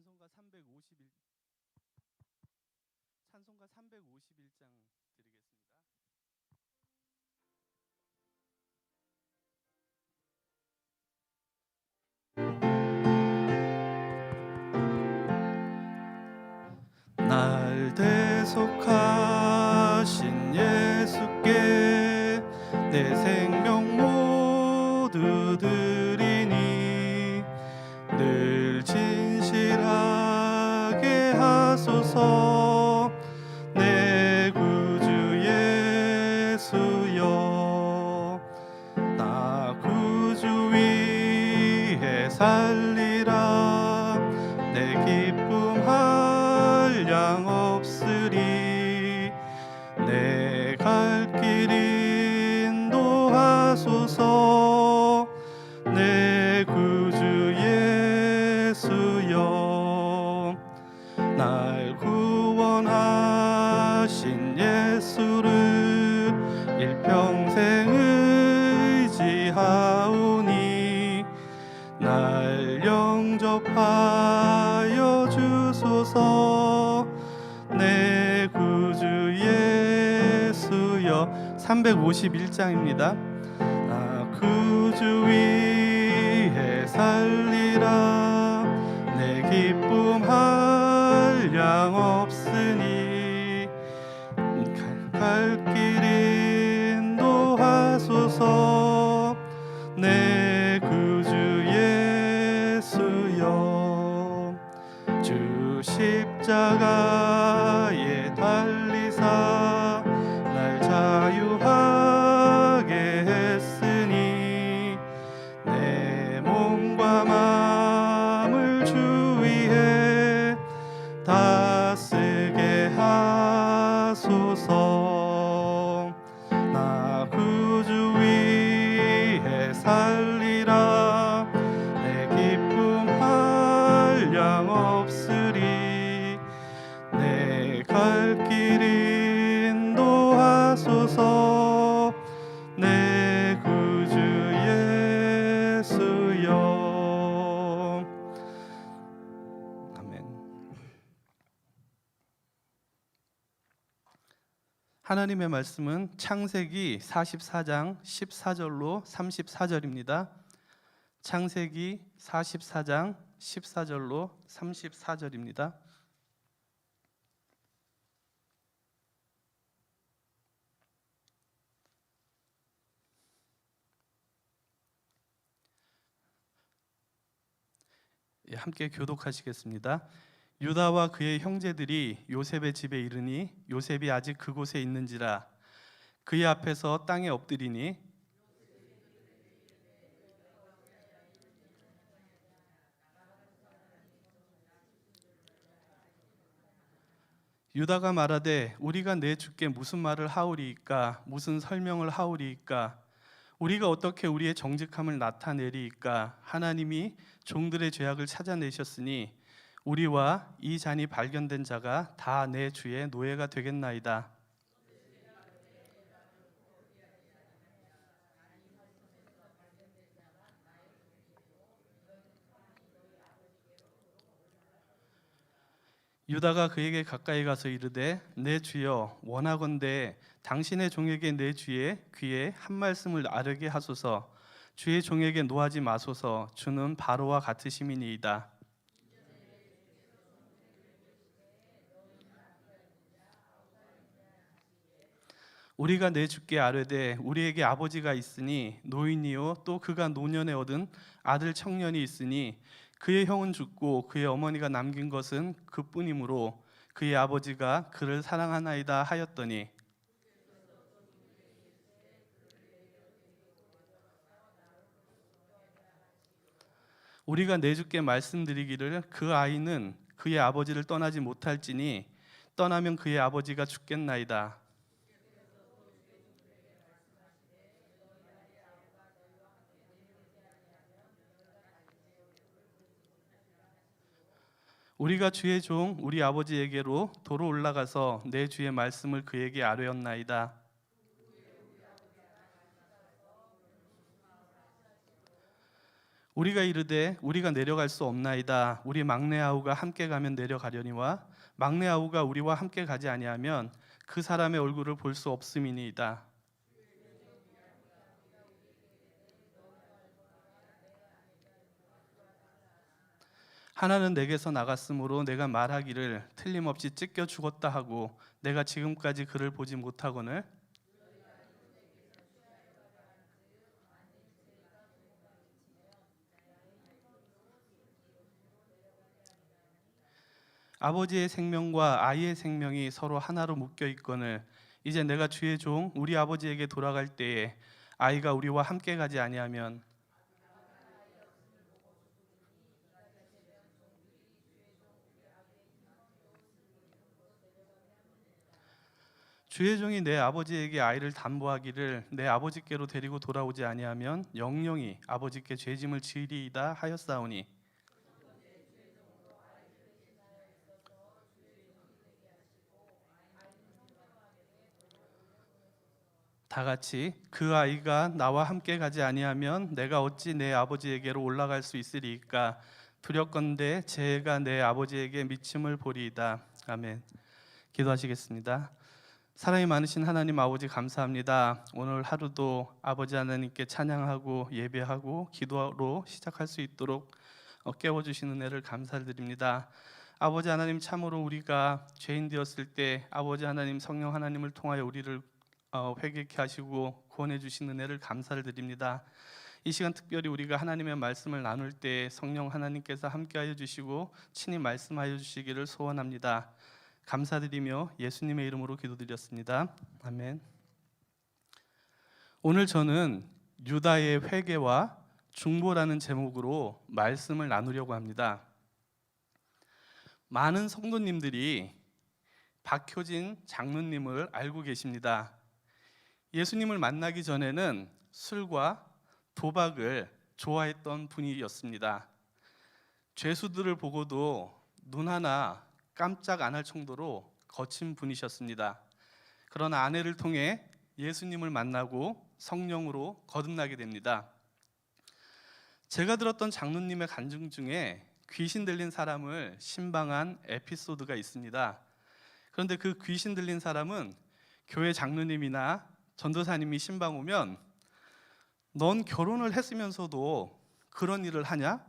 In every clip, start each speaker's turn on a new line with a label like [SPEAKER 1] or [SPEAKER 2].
[SPEAKER 1] 찬송가 351장 드리겠습니다. 날 대속하신 예수께 내 생명 모두 드리니 늘 진실하게 하소서. 내 구주 예수여, 나 구주 위에 살리라. 내 기쁨 한량 없으리. 내 갈 길 인도하소서. 내 구주 예수여, 날 구원하신 예수를 일평생 의지하오니 날 영접하여 주소서. 내 구주 예수여. 351장입니다. 구주 위에 살리라. 내 기쁨 한량 없으니 갈 길 인도하소서. 내 구주 예수여, 주 십자가에 달리사 날 자유하게 했으니 내 몸과 마음을 주 위에 다 쓰게 하소서. 나 구주 위에 살리라. 내 기쁨 한량 없으리. 내 갈 길 인도하소서. 내 구주 예수여. 아멘. 하나님의 말씀은 창세기 44장 14절로 34절입니다. 창세기 44장 14절로 34절입니다. 함께 교독하시겠습니다. 유다와 그의 형제들이 요셉의 집에 이르니 요셉이 아직 그곳에 있는지라 그의 앞에서 땅에 엎드리니 유다가 말하되 우리가 내 주께 무슨 말을 하오리이까? 무슨 설명을 하오리이까? 우리가 어떻게 우리의 정직함을 나타내리이까? 하나님이 종들의 죄악을 찾아내셨으니 우리와 이 잔이 발견된 자가 다 내 주의 노예가 되겠나이다. 유다가 그에게 가까이 가서 이르되 내 주여 원하건대 당신의 종에게 내 주의 귀에 한 말씀을 아르게 하소서. 주의 종에게 노하지 마소서. 주는 바로와 같으심이니이다. 우리가 내 주께 아뢰되 우리에게 아버지가 있으니 노인이요 또 그가 노년에 얻은 아들 청년이 있으니 그의 형은 죽고 그의 어머니가 남긴 것은 그뿐이므로 그의 아버지가 그를 사랑하나이다 하였더니 우리가 내 주께 말씀드리기를 그 아이는 그의 아버지를 떠나지 못할지니 떠나면 그의 아버지가 죽겠나이다. 우리가 주의 종 우리 아버지에게로 도로 올라가서 내 주의 말씀을 그에게 아뢰었나이다. 우리가 이르되 우리가 내려갈 수 없나이다. 우리 막내 아우가 함께 가면 내려가려니와 막내 아우가 우리와 함께 가지 아니하면 그 사람의 얼굴을 볼 수 없음이니이다. 하나는 내게서 나갔으므로 내가 말하기를 틀림없이 찢겨 죽었다 하고 내가 지금까지 그를 보지 못하거늘 아버지의 생명과 아이의 생명이 서로 하나로 묶여 있거늘 이제 내가 주의 종 우리 아버지에게 돌아갈 때에 아이가 우리와 함께 가지 아니하면 주의 종이 내 아버지에게 아이를 담보하기를 내 아버지께로 데리고 돌아오지 아니하면 영영이 아버지께 죄짐을 지리이다 하였사오니 다 같이 그 아이가 나와 함께 가지 아니하면 내가 어찌 내 아버지에게로 올라갈 수 있으리이까 두렵건대 제가 내 아버지에게 미침을 보리이다. 아멘. 기도하시겠습니다. 사랑이 많으신 하나님 아버지 감사합니다. 오늘 하루도 아버지 하나님께 찬양하고 예배하고 기도로 시작할 수 있도록 깨워주시는 은혜를 감사드립니다. 아버지 하나님 참으로 우리가 죄인 되었을 때 아버지 하나님 성령 하나님을 통하여 우리를 회개케 하시고 구원해 주신 은혜를 감사를 드립니다. 이 시간 특별히 우리가 하나님의 말씀을 나눌 때 성령 하나님께서 함께하여 주시고 친히 말씀하여 주시기를 소원합니다. 감사드리며 예수님의 이름으로 기도드렸습니다. 아멘. 오늘 저는 유다의 회개와 중보라는 제목으로 말씀을 나누려고 합니다. 많은 성도님들이 박효진 장로님을 알고 계십니다. 예수님을 만나기 전에는 술과 도박을 좋아했던 분이었습니다. 죄수들을 보고도 눈 하나 깜짝 안 할 정도로 거친 분이셨습니다. 그러나 아내를 통해 예수님을 만나고 성령으로 거듭나게 됩니다. 제가 들었던 장로님의 간증 중에 귀신 들린 사람을 신방한 에피소드가 있습니다. 그런데 그 귀신 들린 사람은 교회 장로님이나 전도사님이 신방 오면 넌 결혼을 했으면서도 그런 일을 하냐?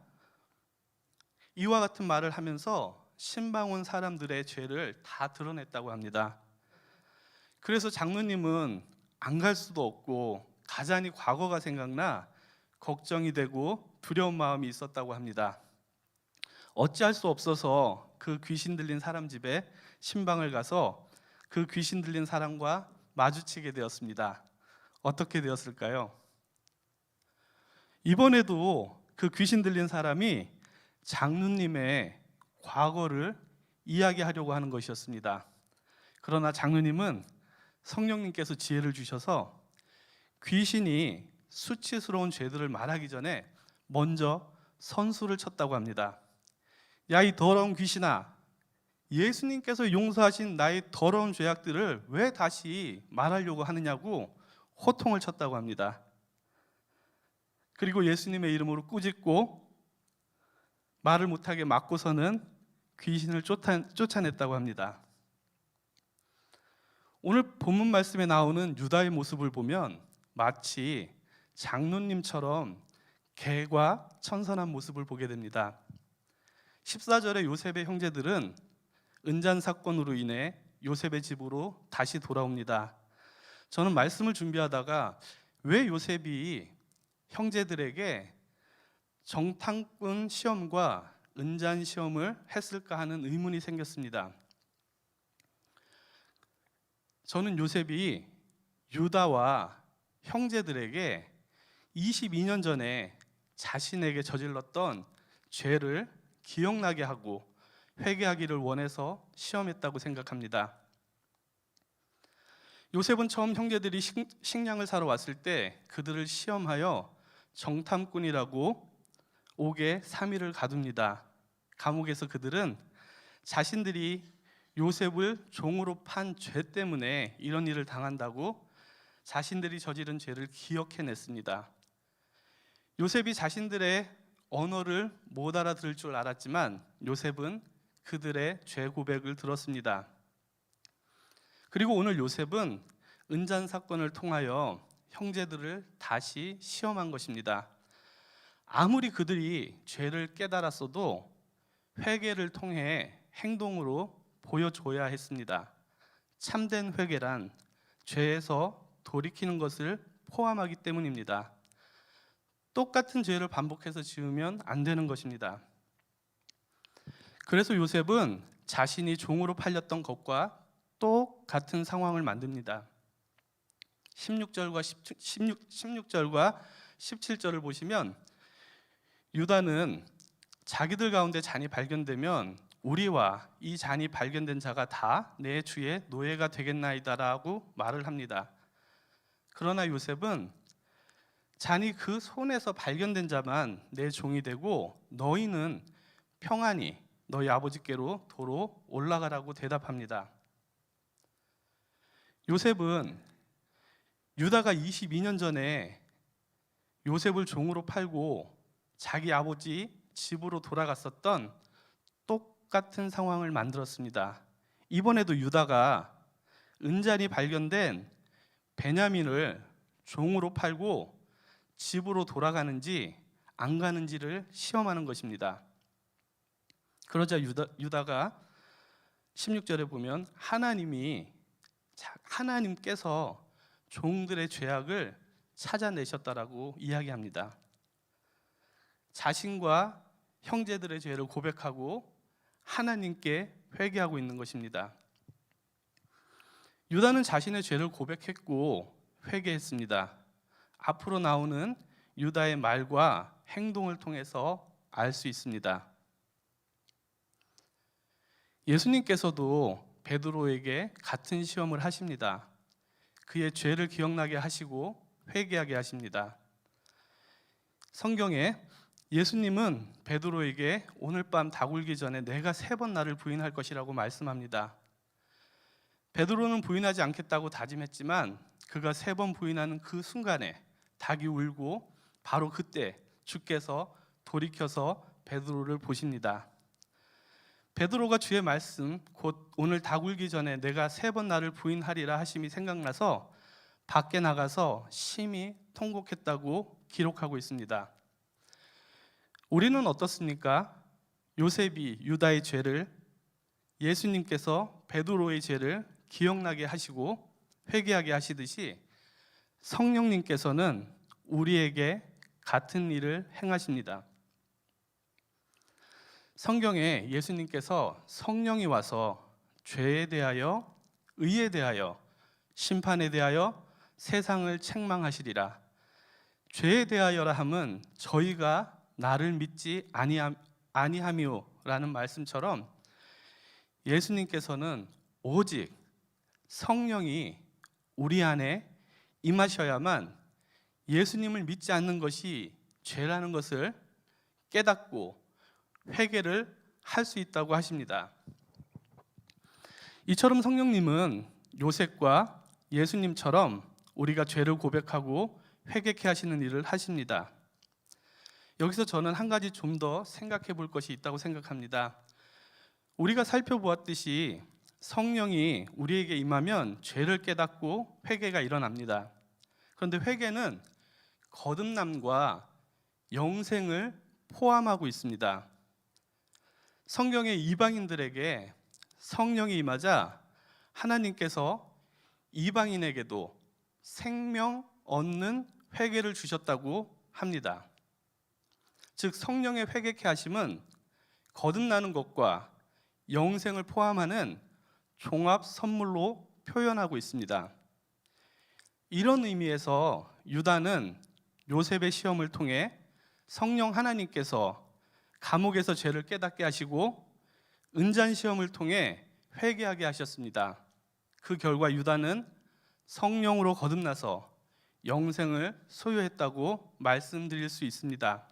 [SPEAKER 1] 이와 같은 말을 하면서 신방 온 사람들의 죄를 다 드러냈다고 합니다. 그래서 장로님은 안 갈 수도 없고 가자니 과거가 생각나 걱정이 되고 두려운 마음이 있었다고 합니다. 어찌할 수 없어서 그 귀신 들린 사람 집에 신방을 가서 그 귀신 들린 사람과 마주치게 되었습니다. 어떻게 되었을까요? 이번에도 그 귀신 들린 사람이 장로님의 과거를 이야기하려고 하는 것이었습니다. 그러나 장로님은 성령님께서 지혜를 주셔서 귀신이 수치스러운 죄들을 말하기 전에 먼저 선수를 쳤다고 합니다. 야, 이 더러운 귀신아, 예수님께서 용서하신 나의 더러운 죄악들을 왜 다시 말하려고 하느냐고 호통을 쳤다고 합니다. 그리고 예수님의 이름으로 꾸짖고 말을 못하게 막고서는 귀신을 쫓아냈다고 합니다. 오늘 본문 말씀에 나오는 유다의 모습을 보면 마치 장로님처럼 개과 천선한 모습을 보게 됩니다. 14절에 요셉의 형제들은 은잔 사건으로 인해 요셉의 집으로 다시 돌아옵니다. 저는 말씀을 준비하다가 왜 요셉이 형제들에게 정탐꾼 시험과 은잔 시험을 했을까 하는 의문이 생겼습니다. 저는 요셉이 유다와 형제들에게 22년 전에 자신에게 저질렀던 죄를 기억나게 하고 회개하기를 원해서 시험했다고 생각합니다. 요셉은 처음 형제들이 식량을 사러 왔을 때 그들을 시험하여 정탐꾼이라고 옥에 3일을 가둡니다. 감옥에서 그들은 자신들이 요셉을 종으로 판 죄 때문에 이런 일을 당한다고 자신들이 저지른 죄를 기억해냈습니다. 요셉이 자신들의 언어를 못 알아들을 줄 알았지만 요셉은 그들의 죄 고백을 들었습니다. 그리고 오늘 요셉은 은잔 사건을 통하여 형제들을 다시 시험한 것입니다. 아무리 그들이 죄를 깨달았어도 회개를 통해 행동으로 보여줘야 했습니다. 참된 회개란 죄에서 돌이키는 것을 포함하기 때문입니다. 똑같은 죄를 반복해서 지으면 안 되는 것입니다. 그래서 요셉은 자신이 종으로 팔렸던 것과 똑같은 상황을 만듭니다. 16절과 17절을 보시면 유다는 자기들 가운데 잔이 발견되면 우리와 이 잔이 발견된 자가 다 내 주의 노예가 되겠나이다라고 말을 합니다. 그러나 요셉은 잔이 그 손에서 발견된 자만 내 종이 되고 너희는 평안히 너희 아버지께로 도로 올라가라고 대답합니다. 요셉은 유다가 22년 전에 요셉을 종으로 팔고 자기 아버지 집으로 돌아갔었던 똑같은 상황을 만들었습니다. 이번에도 유다가 은잔이 발견된 베냐민을 종으로 팔고 집으로 돌아가는지 안 가는지를 시험하는 것입니다. 그러자 유다가 16절에 보면 하나님께서 종들의 죄악을 찾아내셨다라고 이야기합니다. 자신과 형제들의 죄를 고백하고 하나님께 회개하고 있는 것입니다. 유다는 자신의 죄를 고백했고 회개했습니다. 앞으로 나오는 유다의 말과 행동을 통해서 알 수 있습니다. 예수님께서도 베드로에게 같은 시험을 하십니다. 그의 죄를 기억나게 하시고 회개하게 하십니다. 성경에 예수님은 베드로에게 오늘 밤 다 굴기 전에 내가 3번 나를 부인할 것이라고 말씀합니다. 베드로는 부인하지 않겠다고 다짐했지만 그가 3번 부인하는 그 순간에 닭이 울고 바로 그때 주께서 돌이켜서 베드로를 보십니다. 베드로가 주의 말씀 곧 오늘 다 굴기 전에 내가 3번 나를 부인하리라 하심이 생각나서 밖에 나가서 심히 통곡했다고 기록하고 있습니다. 우리는 어떻습니까? 요셉이 유다의 죄를 예수님께서 베드로의 죄를 기억나게 하시고 회개하게 하시듯이 성령님께서는 우리에게 같은 일을 행하십니다. 성경에 예수님께서 성령이 와서 죄에 대하여, 의에 대하여, 심판에 대하여 세상을 책망하시리라. 죄에 대하여라 함은 저희가 나를 믿지 아니함이오라는 말씀처럼 예수님께서는 오직 성령이 우리 안에 임하셔야만 예수님을 믿지 않는 것이 죄라는 것을 깨닫고 회개를 할 수 있다고 하십니다. 이처럼 성령님은 요셉과 예수님처럼 우리가 죄를 고백하고 회개케 하시는 일을 하십니다. 여기서 저는 한 가지 좀 더 생각해 볼 것이 있다고 생각합니다. 우리가 살펴보았듯이 성령이 우리에게 임하면 죄를 깨닫고 회개가 일어납니다. 그런데 회개는 거듭남과 영생을 포함하고 있습니다. 성경의 이방인들에게 성령이 임하자 하나님께서 이방인에게도 생명 얻는 회개를 주셨다고 합니다. 즉 성령의 회개케 하심은 거듭나는 것과 영생을 포함하는 종합 선물로 표현하고 있습니다. 이런 의미에서 유다는 요셉의 시험을 통해 성령 하나님께서 감옥에서 죄를 깨닫게 하시고 은잔 시험을 통해 회개하게 하셨습니다. 그 결과 유다는 성령으로 거듭나서 영생을 소유했다고 말씀드릴 수 있습니다.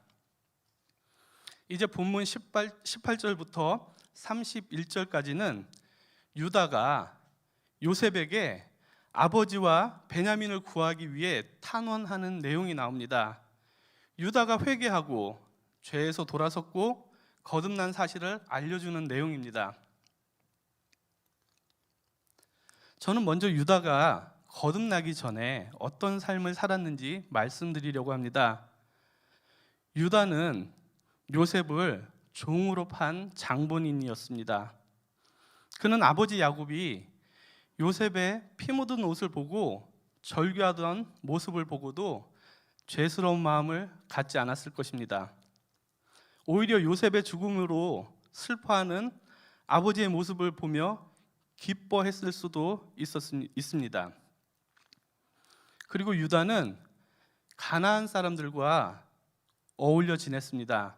[SPEAKER 1] 이제 본문 18절부터 31절까지는 유다가 요셉에게 아버지와 베냐민을 구하기 위해 탄원하는 내용이 나옵니다. 유다가 회개하고 죄에서 돌아섰고 거듭난 사실을 알려주는 내용입니다. 저는 먼저 유다가 거듭나기 전에 어떤 삶을 살았는지 말씀드리려고 합니다. 유다는 요셉을 종으로 판 장본인이었습니다. 그는 아버지 야곱이 요셉의 피 묻은 옷을 보고 절규하던 모습을 보고도 죄스러운 마음을 갖지 않았을 것입니다. 오히려 요셉의 죽음으로 슬퍼하는 아버지의 모습을 보며 기뻐했을 수도 있습니다. 그리고 유다는 가나안 사람들과 어울려 지냈습니다.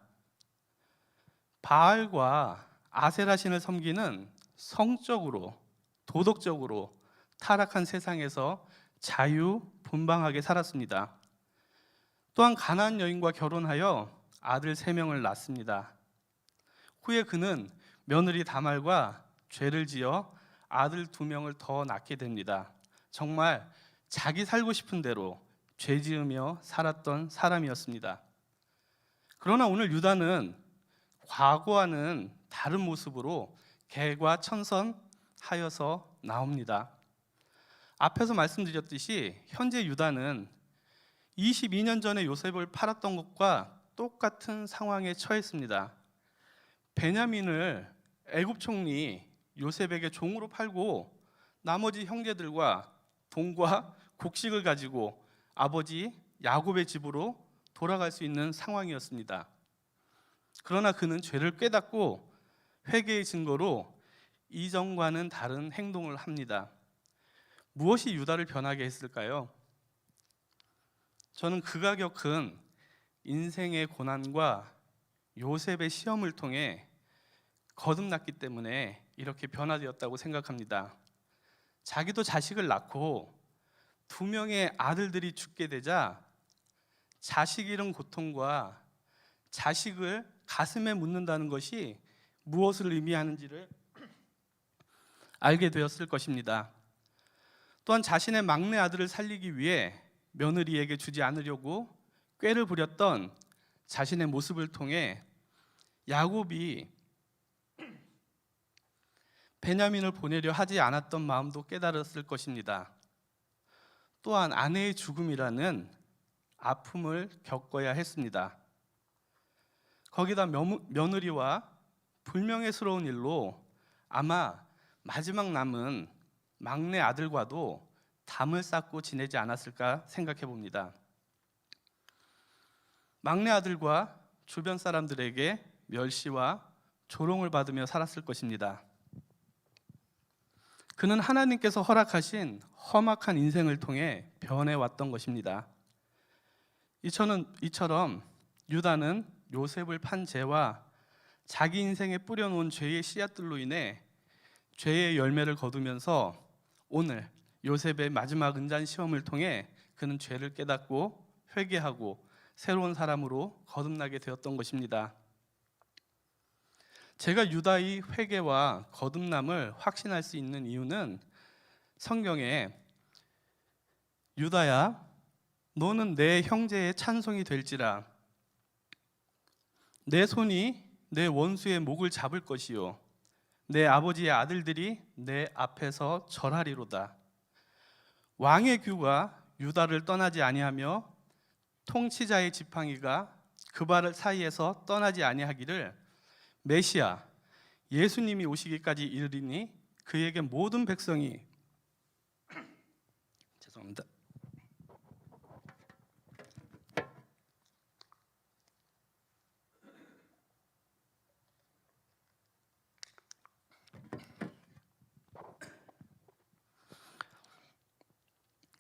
[SPEAKER 1] 바알과 아세라 신을 섬기는 성적으로, 도덕적으로 타락한 세상에서 자유분방하게 살았습니다. 또한 가나안 여인과 결혼하여 아들 3명을 낳습니다. 후에 그는 며느리 다말과 죄를 지어 아들 2명을 더 낳게 됩니다. 정말 자기 살고 싶은 대로 죄 지으며 살았던 사람이었습니다. 그러나 오늘 유다는 과거와는 다른 모습으로 개과천선하여서 나옵니다. 앞에서 말씀드렸듯이 현재 유다는 22년 전에 요셉을 팔았던 것과 똑같은 상황에 처했습니다. 베냐민을 애굽 총리 요셉에게 종으로 팔고 나머지 형제들과 돈과 곡식을 가지고 아버지 야곱의 집으로 돌아갈 수 있는 상황이었습니다. 그러나 그는 죄를 깨닫고 회개의 증거로 이전과는 다른 행동을 합니다. 무엇이 유다를 변하게 했을까요? 저는 그가 겪은 인생의 고난과 요셉의 시험을 통해 거듭났기 때문에 이렇게 변화되었다고 생각합니다. 자기도 자식을 낳고 2명의 아들들이 죽게 되자 자식 잃은 고통과 자식을 가슴에 묻는다는 것이 무엇을 의미하는지를 알게 되었을 것입니다. 또한 자신의 막내 아들을 살리기 위해 며느리에게 주지 않으려고 꾀를 부렸던 자신의 모습을 통해 야곱이 베냐민을 보내려 하지 않았던 마음도 깨달았을 것입니다. 또한 아내의 죽음이라는 아픔을 겪어야 했습니다. 거기다 며느리와 불명예스러운 일로 아마 마지막 남은 막내 아들과도 담을 쌓고 지내지 않았을까 생각해 봅니다. 막내 아들과 주변 사람들에게 멸시와 조롱을 받으며 살았을 것입니다. 그는 하나님께서 허락하신 험악한 인생을 통해 변해왔던 것입니다. 이처럼 유다는 요셉을 판 죄와 자기 인생에 뿌려놓은 죄의 씨앗들로 인해 죄의 열매를 거두면서 오늘 요셉의 마지막 은잔 시험을 통해 그는 죄를 깨닫고 회개하고 새로운 사람으로 거듭나게 되었던 것입니다. 제가 유다의 회개와 거듭남을 확신할 수 있는 이유는 성경에 유다야 너는 내 형제의 찬송이 될지라 내 손이 내 원수의 목을 잡을 것이요 내 아버지의 아들들이 내 앞에서 절하리로다. 왕의 규가 유다를 떠나지 아니하며 통치자의 지팡이가 그 발 사이에서 떠나지 아니하기를 메시아 예수님이 오시기까지 이르리니 그에게 모든 백성이 죄송합니다.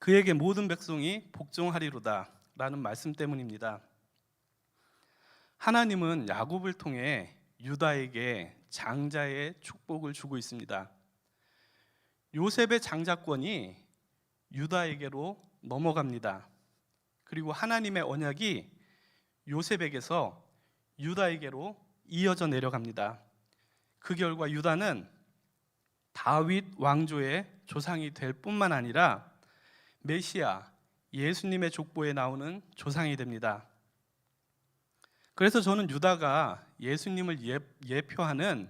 [SPEAKER 1] 그에게 모든 백성이 복종하리로다 라는 말씀 때문입니다. 하나님은 야곱을 통해 유다에게 장자의 축복을 주고 있습니다. 요셉의 장자권이 유다에게로 넘어갑니다. 그리고 하나님의 언약이 요셉에게서 유다에게로 이어져 내려갑니다. 그 결과 유다는 다윗 왕조의 조상이 될 뿐만 아니라 메시아 예수님의 족보에 나오는 조상이 됩니다. 그래서 저는 유다가 예수님을 예표하는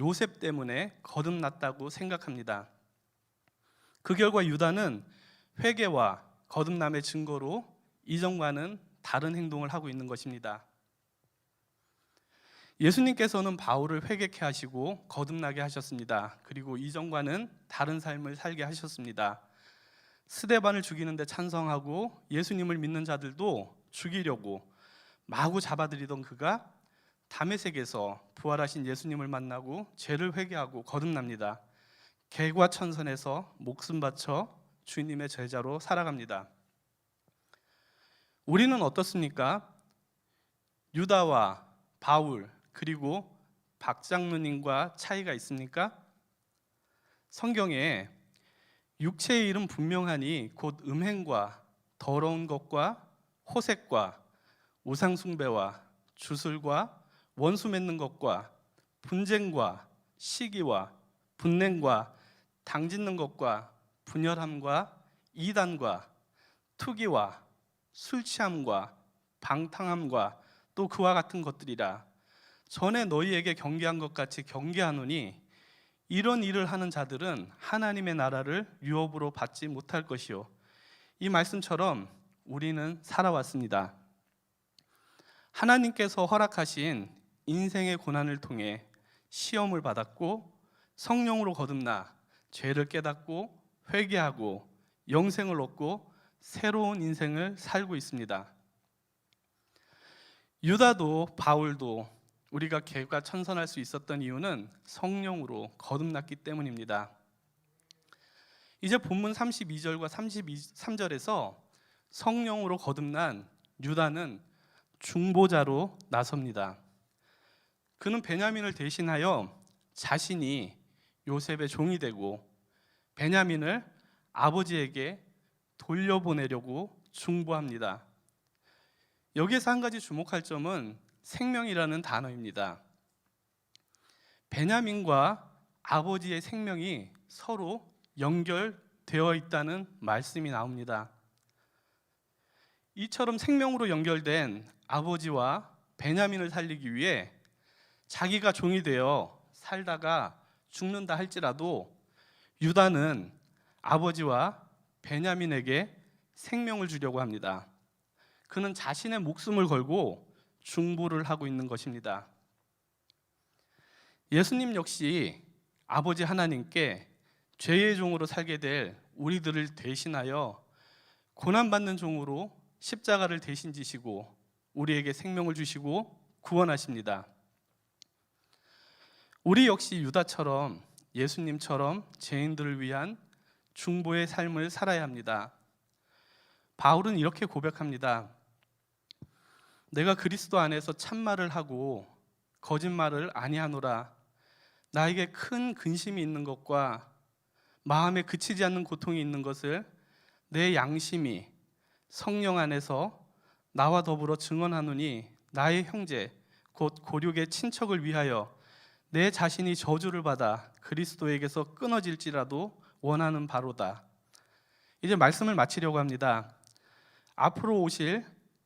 [SPEAKER 1] 요셉 때문에 거듭났다고 생각합니다. 그 결과 유다는 회개와 거듭남의 증거로 이전과는 다른 행동을 하고 있는 것입니다. 예수님께서는 바울을 회개케 하시고 거듭나게 하셨습니다. 그리고 이전과는 다른 삶을 살게 하셨습니다. 스데반을 죽이는데 찬성하고 예수님을 믿는 자들도 죽이려고 마구 잡아들이던 그가 다메섹에서 부활하신 예수님을 만나고 죄를 회개하고 거듭납니다. 개과천선에서 목숨 바쳐 주님의 제자로 살아갑니다. 우리는 어떻습니까? 유다와 바울 그리고 박장로님과 차이가 있습니까? 성경에 육체의 일은 분명하니 곧 음행과 더러운 것과 호색과 우상숭배와 주술과 원수 맺는 것과 분쟁과 시기와 분냉과 당짓는 것과 분열함과 이단과 투기와 술취함과 방탕함과 또 그와 같은 것들이라. 전에 너희에게 경계한 것 같이 경계하노니 이런 일을 하는 자들은 하나님의 나라를 유업으로 받지 못할 것이요. 이 말씀처럼 우리는 살아왔습니다. 하나님께서 허락하신 인생의 고난을 통해 시험을 받았고 성령으로 거듭나 죄를 깨닫고 회개하고 영생을 얻고 새로운 인생을 살고 있습니다. 유다도 바울도 우리가 개과천선할 수 있었던 이유는 성령으로 거듭났기 때문입니다. 이제 본문 32절과 33절에서 성령으로 거듭난 유다는 중보자로 나섭니다. 그는 베냐민을 대신하여 자신이 요셉의 종이 되고 베냐민을 아버지에게 돌려보내려고 중보합니다. 여기에서 한 가지 주목할 점은 생명이라는 단어입니다. 베냐민과 아버지의 생명이 서로 연결되어 있다는 말씀이 나옵니다. 이처럼 생명으로 연결된 아버지와 베냐민을 살리기 위해 자기가 종이 되어 살다가 죽는다 할지라도 유다는 아버지와 베냐민에게 생명을 주려고 합니다. 그는 자신의 목숨을 걸고 중보를 하고 있는 것입니다. 예수님 역시 아버지 하나님께 죄의 종으로 살게 될 우리들을 대신하여 고난받는 종으로 십자가를 대신 지시고 우리에게 생명을 주시고 구원하십니다. 우리 역시 유다처럼 예수님처럼 죄인들을 위한 중보의 삶을 살아야 합니다. 바울은 이렇게 고백합니다. 내가 그리스도 안에서 참말을 하고 거짓말을 아니하노라. 나에게 큰 근심이 있는 것과 마음에 그치지 않는 고통이 있는 것을 내 양심이 성령 안에서 나와 더불어 증언하노니 나의 형제 곧 고륙의 친척을 위하여 내 자신이 저주를 받아 그리스도에게서 끊어질지라도 원하는 바로다. 이제 말씀을 마치려고 합니다. 앞으로 오실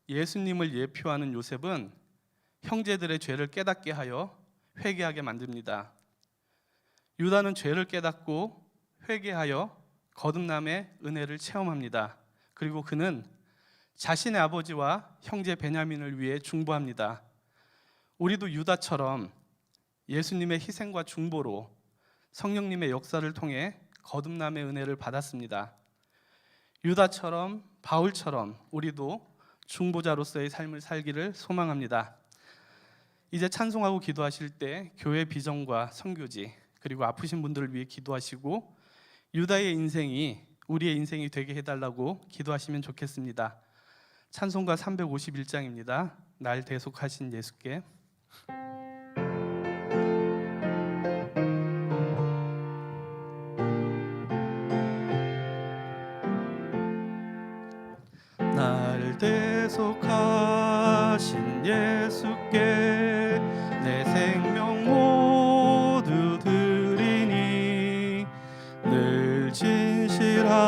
[SPEAKER 1] 예수님을 예표하는 요셉은 형제들의 죄를 깨닫게 하여 회개하게 만듭니다. 유다는 죄를 깨닫고 회개하여 거듭남의 은혜를 체험합니다. 그리고 그는 자신의 아버지와 형제 베냐민을 위해 중보합니다. 우리도 유다처럼 예수님의 희생과 중보로 성령님의 역사를 통해 거듭남의 은혜를 받았습니다. 유다처럼 바울처럼 우리도 중보자로서의 삶을 살기를 소망합니다. 이제 찬송하고 기도하실 때 교회 비전과 선교지 그리고 아프신 분들을 위해 기도하시고 유다의 인생이 우리의 인생이 되게 해달라고 기도하시면 좋겠습니다. 찬송가 351장입니다. 날 대속하신 예수께. 날 대속하신 예수께 내 생명 모두 드리니 늘 진실하게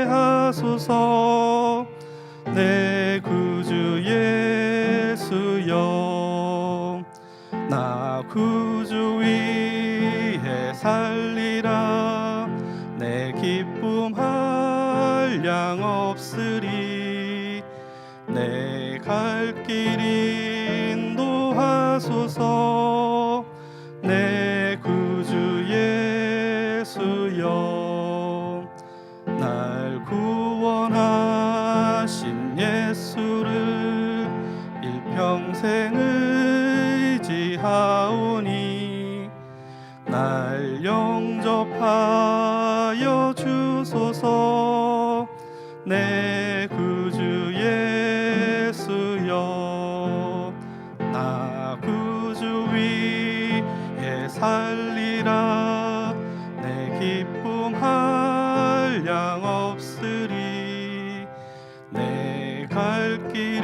[SPEAKER 1] 하소서. 내 구주 예수 나 구주 위에 살리라. 내 기쁨 한량 없으리. 내 갈 길 인도하소서. 내 구주 예수여. 날 구원하신 예수를 일평생 의지하오니 날 영접하여 주소서. 내 구주 예수여. 나 구주 위에 살리라. 내 기쁨 한량 없으리. 내 갈 길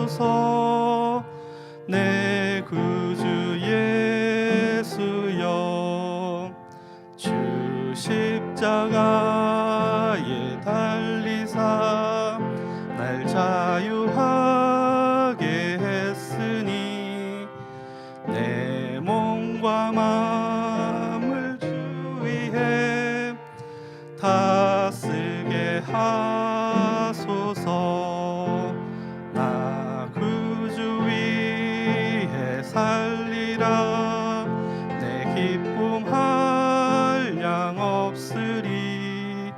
[SPEAKER 1] 인도하소서. 내 구주 예수여. 주 십자가에 달리사 날 자유하게 했으니 내 몸과 마음을 주 위에 다쓰게 하소서. 나 구주 위에 살리라. 내 기쁨 한량 없으리.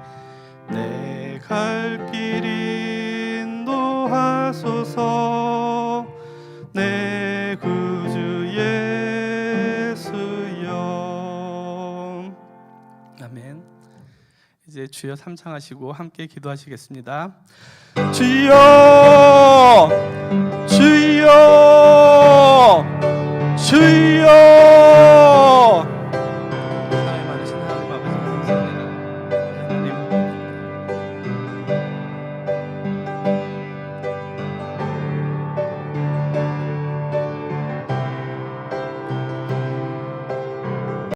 [SPEAKER 1] 내 갈 길 인도하소서. 내 구주 예수여. 아멘. 이제 주여 삼창하시고 함께 기도하시겠습니다. 주여, 주여, 주여.